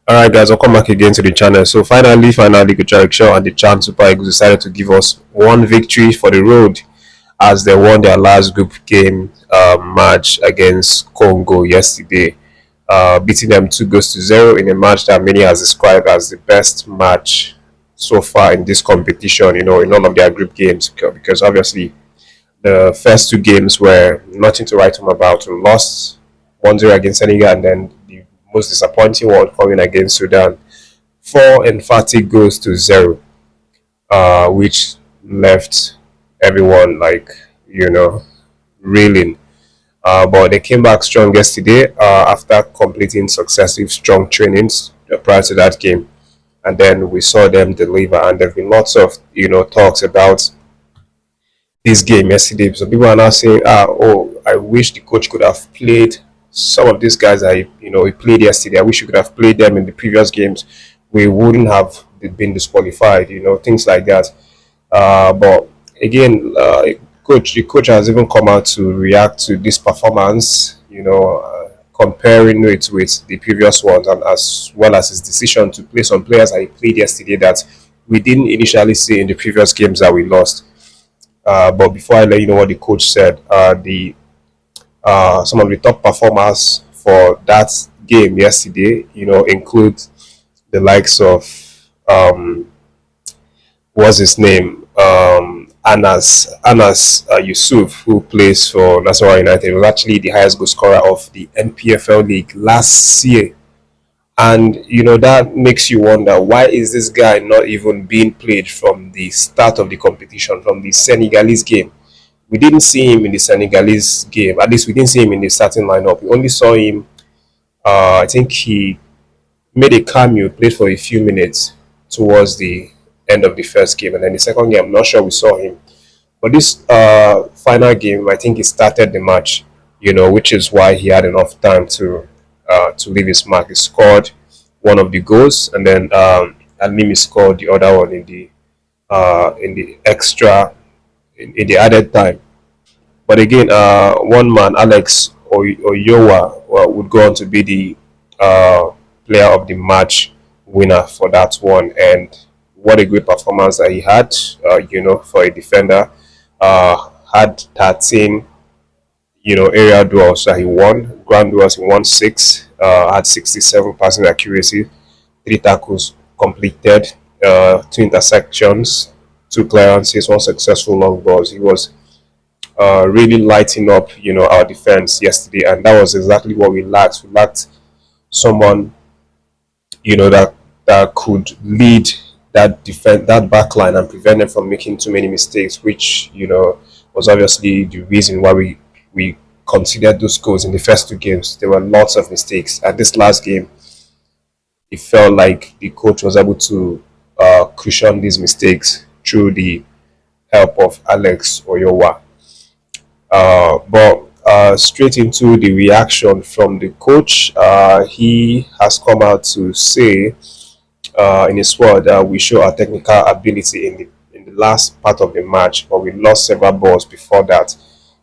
Alright guys, welcome back again to the channel. So finally, Congo Chelle and the Chan Super Eagles decided to give us one victory for the road as they won their last group game match against Congo yesterday, beating them 2 goals to 0 in a match that many has described as the best match so far in this competition, in all of their group games, because obviously the first two games were nothing to write home about. We lost 1-0 against Senegal, and then the most disappointing one coming against Sudan. 4 emphatic goals to 0, which left everyone reeling. But they came back strong yesterday after completing successive strong trainings prior to that game. And then we saw them deliver, and there have been lots of talks about this game yesterday. So people are now saying, oh, I wish the coach could have played some of these guys he played yesterday. I wish he could have played them in the previous games. We wouldn't have been disqualified, things like that. But again, the coach has even come out to react to this performance, comparing it with the previous ones, and as well as his decision to play some players that he played yesterday that we didn't initially see in the previous games that we lost. But before I let you know what the coach said, the some of the top performers for that game yesterday, include the likes of what's his name, Anas Yusuf, who plays for Nasarawa United. He was actually the highest goal scorer of the NPFL league last year. And that makes you wonder, why is this guy not even being played from the start of the competition, from the Senegalese game? We didn't see him in the Senegalese game. At least we didn't see him in the starting lineup. We only saw him. I think he made a cameo, played for a few minutes towards the end of the first game, and then the second game, I'm not sure we saw him. But this final game, I think he started the match. Which is why he had enough time to leave his mark. He scored one of the goals, and then Alimi scored the other one in the extra, in the added time. But again, one man, Alex Oyowa, would go on to be the player of the match winner for that one. And what a great performance that he had, for a defender. Had 13, area duels that he won. Ground duels, he won 6, had 67 passing accuracy, 3 tackles completed, 2 intersections, 2 clearances, 1 successful long balls. He was really lighting up, our defense yesterday, and that was exactly what we lacked. We lacked someone, that could lead that back line and prevent them from making too many mistakes, which was obviously the reason why we considered those goals in the first 2 games. There were lots of mistakes, and this last game, it felt like the coach was able to cushion these mistakes through the help of Alex Oyowa. But straight into the reaction from the coach, he has come out to say, in his word, that we show our technical ability in the last part of the match, but we lost several balls before that.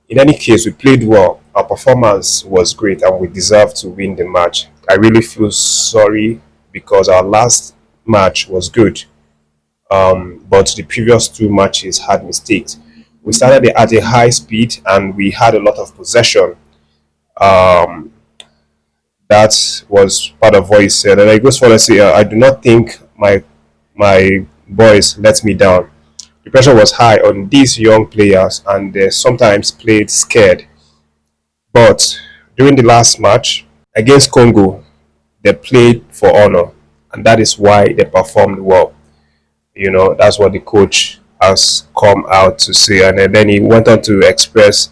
In any case, we played well. Our performance was great, and we deserve to win the match. I really feel sorry because our last match was good, but the previous 2 matches had mistakes. We started at a high speed, and we had a lot of possession. Um, that was part of what he said, and I goes further to say, I do not think my boys let me down. The pressure was high on these young players, and they sometimes played scared. But during the last match against Congo, they played for honor, and that is why they performed well. That's what the coach has come out to say. And then he went on to express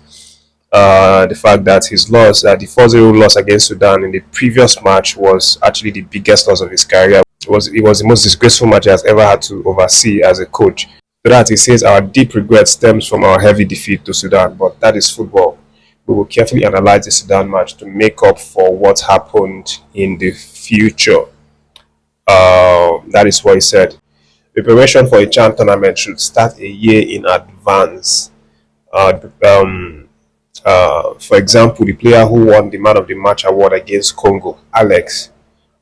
the fact that his loss, the 4-0 loss against Sudan in the previous match, was actually the biggest loss of his career. It was the most disgraceful match he has ever had to oversee as a coach. So that he says, our deep regret stems from our heavy defeat to Sudan, but that is football. We will carefully analyze the Sudan match to make up for what happened in the future. That is what he said. Preparation for a CHAN tournament should start a year in advance. For example, the player who won the Man of the Match award against Congo, Alex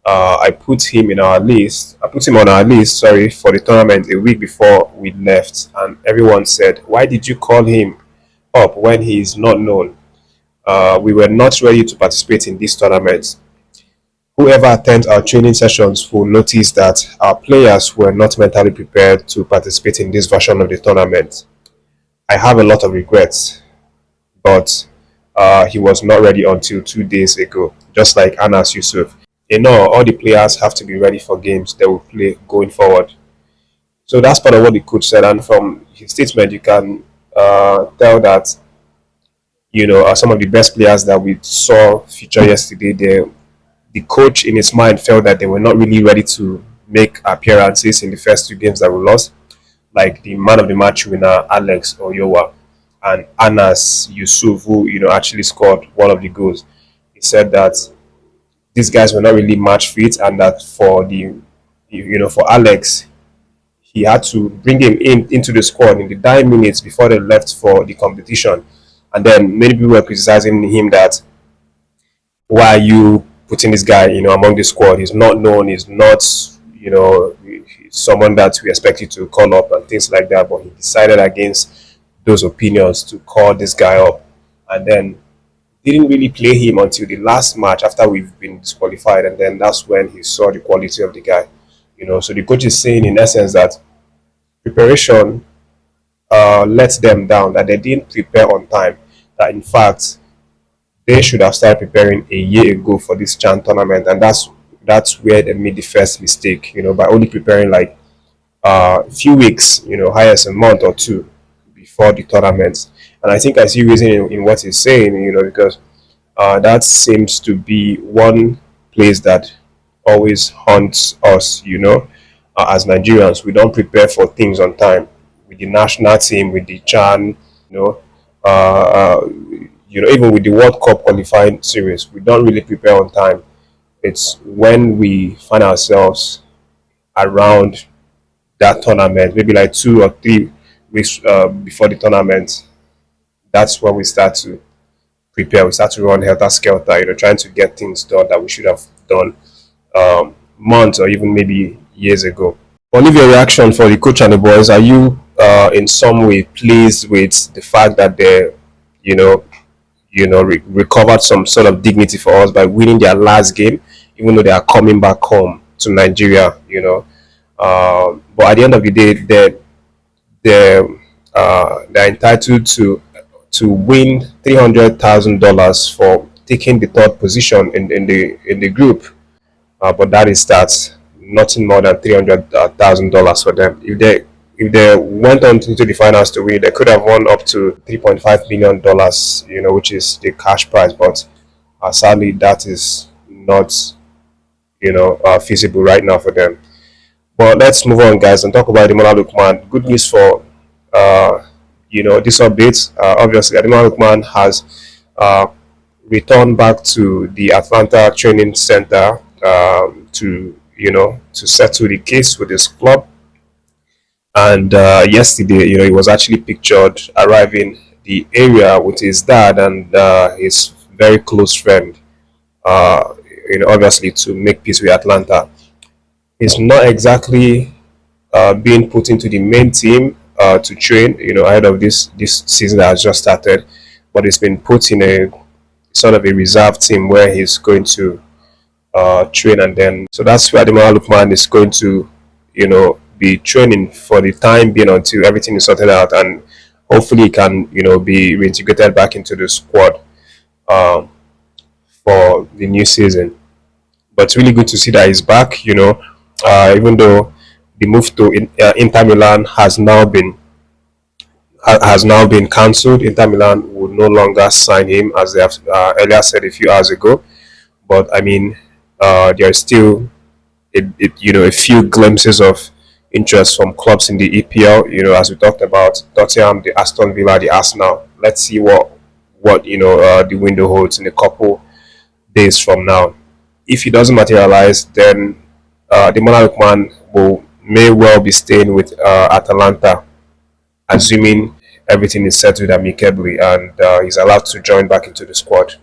I put him in our list. I put him on our list, sorry, for the tournament a week before we left, and everyone said, "Why did you call him up when he is not known?" We were not ready to participate in this tournament. Whoever attends our training sessions will notice that our players were not mentally prepared to participate in this version of the tournament. I have a lot of regrets, but he was not ready until 2 days ago, just like Anas Yusuf. All the players have to be ready for games they will play going forward. So that's part of what the coach said, and from his statement, you can tell that some of the best players that we saw feature yesterday, the coach in his mind felt that they were not really ready to make appearances in the first two games that we lost, like the man of the match winner Alex Oyowa and Anas Yusuf, who actually scored one of the goals. He said that these guys were not really match fit, and that for Alex, he had to bring him into the squad in the dying minutes before they left for the competition. And then many people were criticizing him that, why are you putting this guy among the squad? He's not known. He's not someone that we expect you to call up and things like that. But he decided against those opinions to call this guy up, and then didn't really play him until the last match after we've been disqualified, and then that's when he saw the quality of the guy. So the coach is saying in essence that preparation let them down, that they didn't prepare on time, that in fact they should have started preparing a year ago for this Chan tournament, and that's where they made the first mistake, by only preparing like a few weeks, highest a month or two before the tournament. And I think I see reason in what he's saying, because that seems to be one place that always haunts us, as Nigerians. We don't prepare for things on time. With the national team, with the Chan, uh, uh, even with the World Cup qualifying series, we don't really prepare on time. It's when we find ourselves around that tournament, maybe like 2 or 3 weeks before the tournament, that's when we start to prepare. We start to run helter skelter, trying to get things done that we should have done months or even maybe years ago. But leave your reaction for the coach and the boys. Are you in some way pleased with the fact that they, recovered some sort of dignity for us by winning their last game, even though they are coming back home to Nigeria? But at the end of the day, they're entitled to win $300,000 for taking the third position in the group. But that's nothing more than $300,000 for them. If they went on into the finals to win, they could have won up to $3.5 million, which is the cash prize. But sadly, that is not feasible right now for them. But let's move on, guys, and talk about Ademola Lookman. Good news for this update. Obviously, Ademola Lookman has returned back to the Atalanta training center to settle the case with his club. And yesterday, he was actually pictured arriving the area with his dad and his very close friend. Obviously to make peace with Atlanta. He's not exactly being put into the main team to train, ahead of this season that has just started, but he's been put in a sort of a reserve team where he's going to train, and then so that's where Ademola Lookman is going to, be training for the time being until everything is sorted out, and hopefully he can, be reintegrated back into the squad for the new season. But it's really good to see that he's back, even though the move to Inter Milan has now been cancelled. Inter Milan will no longer sign him, as they have earlier said a few hours ago. But I mean, there are still a few glimpses of interest from clubs in the EPL. As we talked about, Tottenham, the Aston Villa, the Arsenal. Let's see what the window holds in a couple days from now. If he doesn't materialize, then Ademola Lookman may well be staying with Atalanta, assuming everything is settled amicably and he's allowed to join back into the squad.